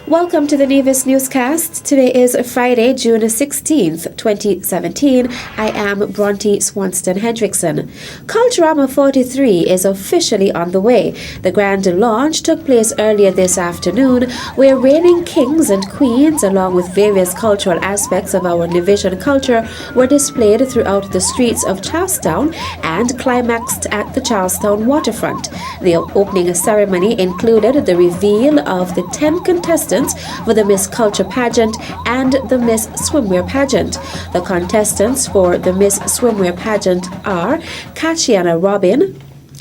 Welcome to the Nevis Newscast. Today is Friday, June 16th, 2017. I am Bronte Swanston Hendrickson. Culturama 43 is officially on the way. The grand launch took place earlier this afternoon, where reigning kings and queens, along with various cultural aspects of our Nevisian culture, were displayed throughout the streets of Charlestown and climaxed at the Charlestown waterfront. The opening ceremony included the reveal of the 10 contestants for the Miss Culture pageant and the Miss Swimwear pageant. The contestants for the Miss Swimwear pageant are Kachiana Robin,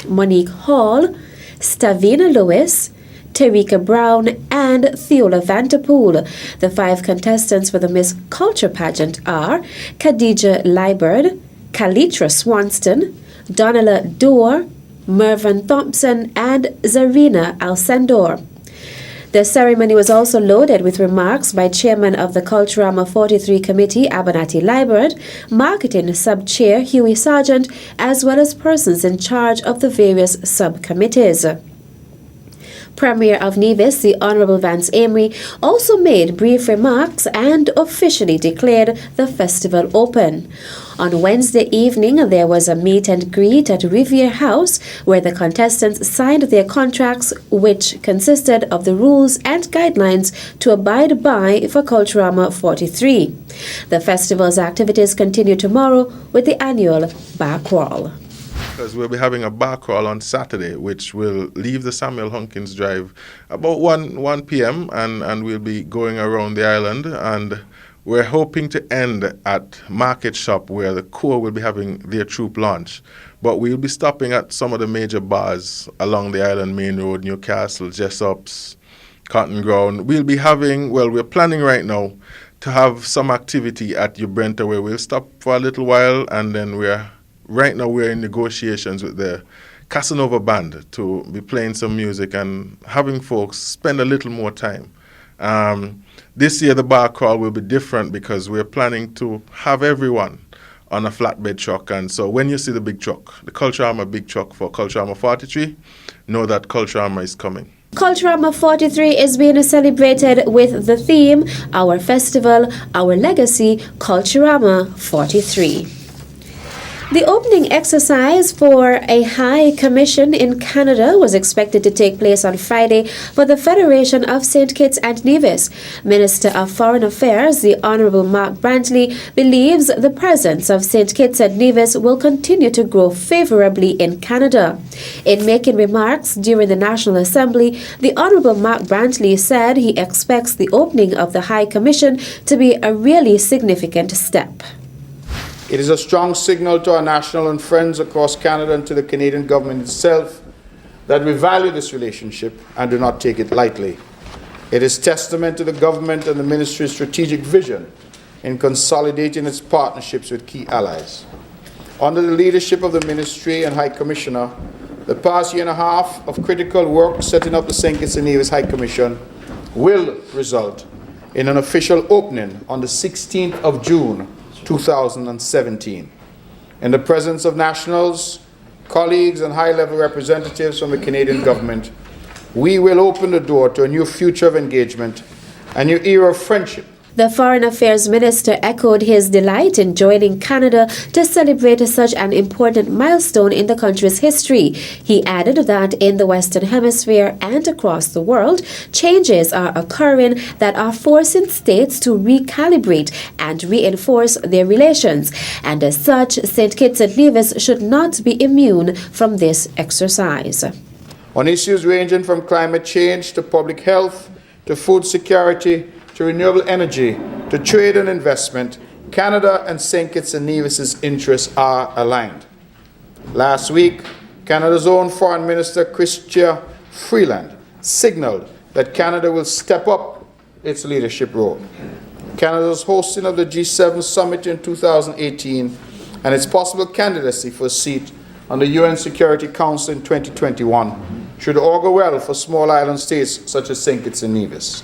Monique Hall, Stavina Lewis, Terika Brown, and Theola Vanterpool. The 5 contestants for the Miss Culture pageant are Khadija Liebert, Kalitra Swanston, Donala Dorr, Mervyn Thompson, and Zarina Alcendor. The ceremony was also loaded with remarks by Chairman of the Culturama 43 Committee, Abernathy Liebert, Marketing Sub-Chair Huey Sargent, as well as persons in charge of the various subcommittees. Premier of Nevis, the Honourable Vance Amory, also made brief remarks and officially declared the festival open. On Wednesday evening, there was a meet and greet at Riviere House where the contestants signed their contracts, which consisted of the rules and guidelines to abide by for Culturama 43. The festival's activities continue tomorrow with the annual bar crawl. Because we'll be having a bar crawl on Saturday, which will leave the Samuel Hunkins Drive about 1 p.m. and we'll be going around the island, and we're hoping to end at Market Shop where the Corps will be having their troop launch. But we'll be stopping at some of the major bars along the island main road, Newcastle, Jessop's, Cotton Ground. We'll be having, we're planning right now to have some activity at Ubrenta where we'll stop for a little while, and then right now we're in negotiations with the Casanova Band to be playing some music and having folks spend a little more time. This year the bar crawl will be different because we're planning to have everyone on a flatbed truck. And so when you see the big truck, the Culturama big truck for Culturama 43, know that Culturama is coming. Culturama 43 is being celebrated with the theme, Our Festival, Our Legacy, Culturama 43. The opening exercise for a High Commission in Canada was expected to take place on Friday for the Federation of St. Kitts and Nevis. Minister of Foreign Affairs, the Honourable Mark Brantley, believes the presence of St. Kitts and Nevis will continue to grow favourably in Canada. In making remarks during the National Assembly, the Honourable Mark Brantley said he expects the opening of the High Commission to be a really significant step. It is a strong signal to our national and friends across Canada and to the Canadian government itself that we value this relationship and do not take it lightly. It is testament to the government and the ministry's strategic vision in consolidating its partnerships with key allies. Under the leadership of the Ministry and High Commissioner, the past year and a half of critical work setting up the St. Kitts and Nevis High Commission will result in an official opening on the 16th of June 2017. In the presence of nationals, colleagues, and high-level representatives from the Canadian government, we will open the door to a new future of engagement, a new era of friendship. The Foreign Affairs Minister echoed his delight in joining Canada to celebrate such an important milestone in the country's history. He added that in the Western Hemisphere and across the world, changes are occurring that are forcing states to recalibrate and reinforce their relations. And as such, St. Kitts and Nevis should not be immune from this exercise. On issues ranging from climate change to public health to food security, to renewable energy, to trade and investment, Canada and St. Kitts and Nevis' interests are aligned. Last week, Canada's own Foreign Minister Chrystia Freeland signaled that Canada will step up its leadership role. Canada's hosting of the G7 summit in 2018 and its possible candidacy for a seat on the UN Security Council in 2021 should augur well for small island states such as St. Kitts and Nevis.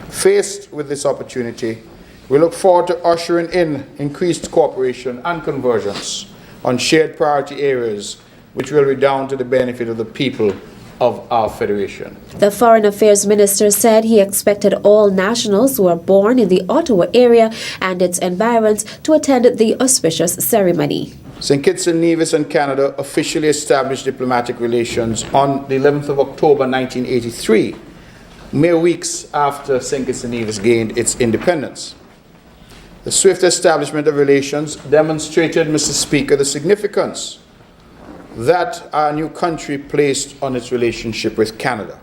Faced with this opportunity, we look forward to ushering in increased cooperation and convergence on shared priority areas which will redound to the benefit of the people of our federation. The Foreign Affairs Minister said he expected all nationals who are born in the Ottawa area and its environs to attend the auspicious ceremony. St. Kitts and Nevis and Canada officially established diplomatic relations on the 11th of October 1983, mere weeks after St. Kitts and Nevis gained its independence. The swift establishment of relations demonstrated, Mr. Speaker, the significance that our new country placed on its relationship with Canada.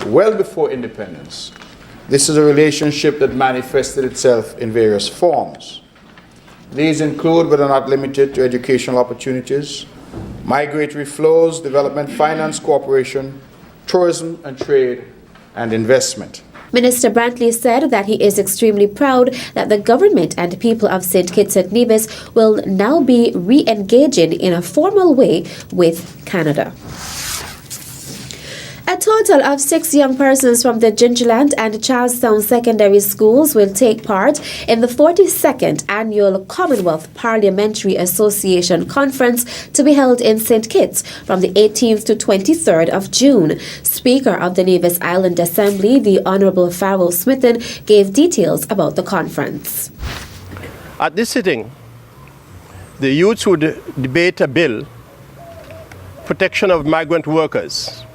Well before independence, this is a relationship that manifested itself in various forms. These include, but are not limited to, educational opportunities, migratory flows, development finance cooperation, tourism and trade, and investment. Minister Brantley said that he is extremely proud that the government and people of St. Kitts and Nevis will now be re-engaging in a formal way with Canada. A total of 6 young persons from the Gingerland and Charlestown secondary schools will take part in the 42nd Annual Commonwealth Parliamentary Association Conference to be held in St. Kitts from the 18th to 23rd of June. Speaker of the Nevis Island Assembly, the Honourable Farrell Smithen, gave details about the conference. At this sitting, the youths would debate a bill, protection of migrant workers.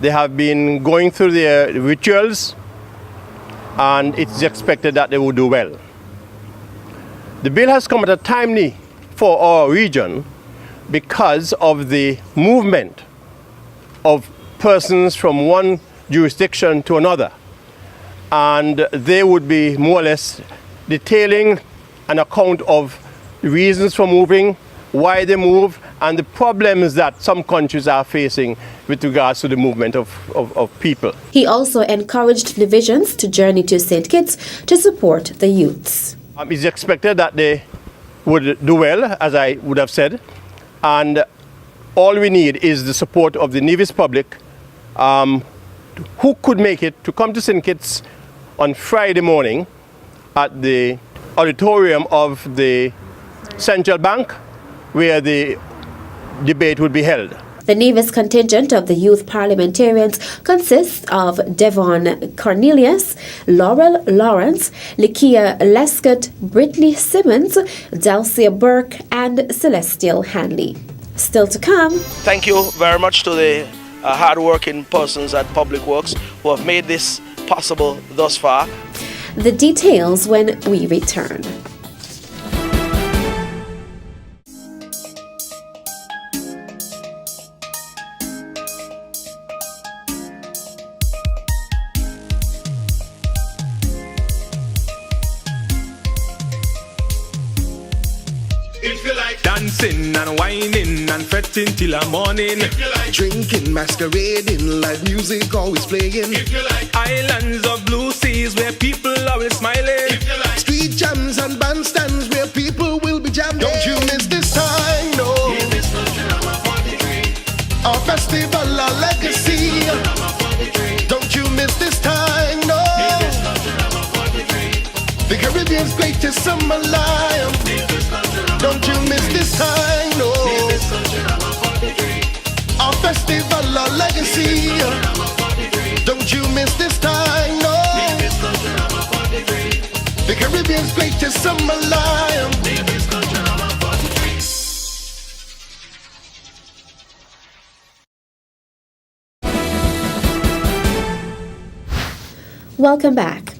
They have been going through their rituals, and it's expected that they will do well. The bill has come at a timely for our region because of the movement of persons from one jurisdiction to another. And they would be more or less detailing an account of the reasons for moving, why they move, and the problems that some countries are facing with regards to the movement of people. He also encouraged divisions to journey to St. Kitts to support the youths. It's expected that they would do well, as I would have said, and all we need is the support of the Nevis public who could make it to come to St. Kitts on Friday morning at the auditorium of the Central Bank, where the debate would be held. The Nevis contingent of the youth parliamentarians consists of Devon Cornelius, Laurel Lawrence, Likia Lescott, Brittany Simmons, Delcia Burke, and Celestial Hanley. Still to come. Thank you very much to the hard-working persons at Public Works who have made this possible thus far. The details when we return. Dancing and whining and fretting till the morning. Like. Drinking, masquerading, live music always playing. Like. Islands of blue seas where people always smiling. Like. Street jams and bandstands where people will be jamming. Don't you miss this time, no. Our festival, our legacy. Don't you miss this time, no. The Caribbean's greatest summer lion. Don't you miss this time, no. Our festival, our legacy. Don't you miss this time, no. The Caribbean's greatest summer lion. Welcome back.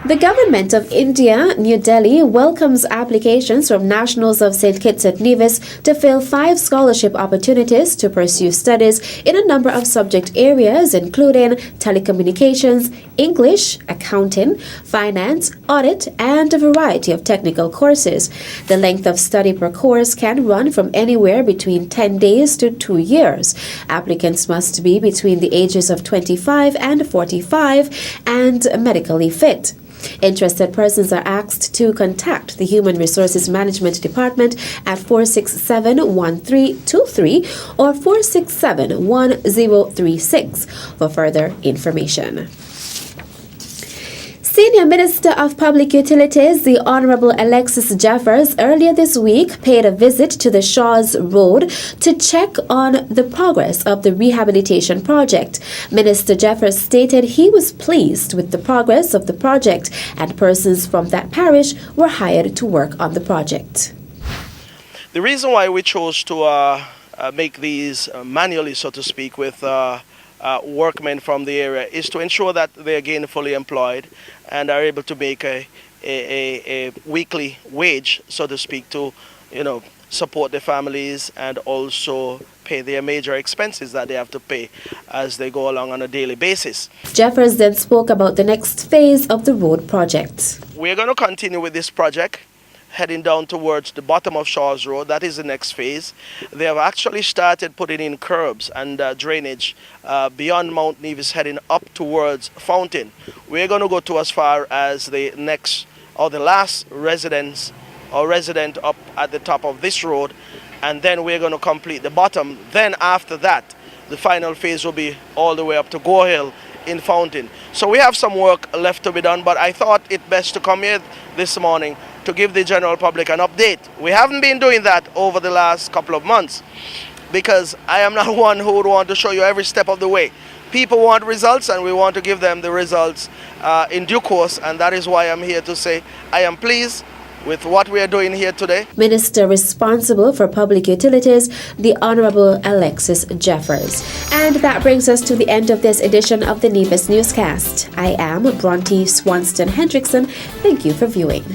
The government of India, New Delhi, welcomes applications from nationals of St. Kitts and Nevis to fill 5 scholarship opportunities to pursue studies in a number of subject areas, including telecommunications, English, accounting, finance, audit, and a variety of technical courses. The length of study per course can run from anywhere between 10 days to 2 years. Applicants must be between the ages of 25 and 45 and medically fit. Interested persons are asked to contact the Human Resources Management Department at 467-1323 or 467-1036 for further information. Senior Minister of Public Utilities, the Honorable Alexis Jeffers, earlier this week paid a visit to the Shaw's Road to check on the progress of the rehabilitation project. Minister Jeffers stated he was pleased with the progress of the project and persons from that parish were hired to work on the project. The reason why we chose to make these manually, so to speak, with workmen from the area is to ensure that they are gainfully employed and are able to make a weekly wage, so to speak, to support their families and also pay their major expenses that they have to pay as they go along on a daily basis. Jeffers then spoke about the next phase of the road project. We're going to continue with this project, heading down towards the bottom of Shaw's Road. That is the next phase. They have actually started putting in curbs and drainage beyond Mount Nevis, heading up towards Fountain. We're going to go to as far as the last resident up at the top of this road, and then we're going to complete the bottom. Then after that, the final phase will be all the way up to Go Hill in Fountain. So we have some work left to be done, but I thought it best to come here this morning to give the general public an update. We haven't been doing that over the last couple of months because I am not one who would want to show you every step of the way. People want results and we want to give them the results in due course, and that is why I'm here to say I am pleased with what we are doing here today. Minister responsible for public utilities, the Honorable Alexis Jeffers. And that brings us to the end of this edition of the Nevis Newscast. I am Bronte Swanston Hendrickson. Thank you for viewing.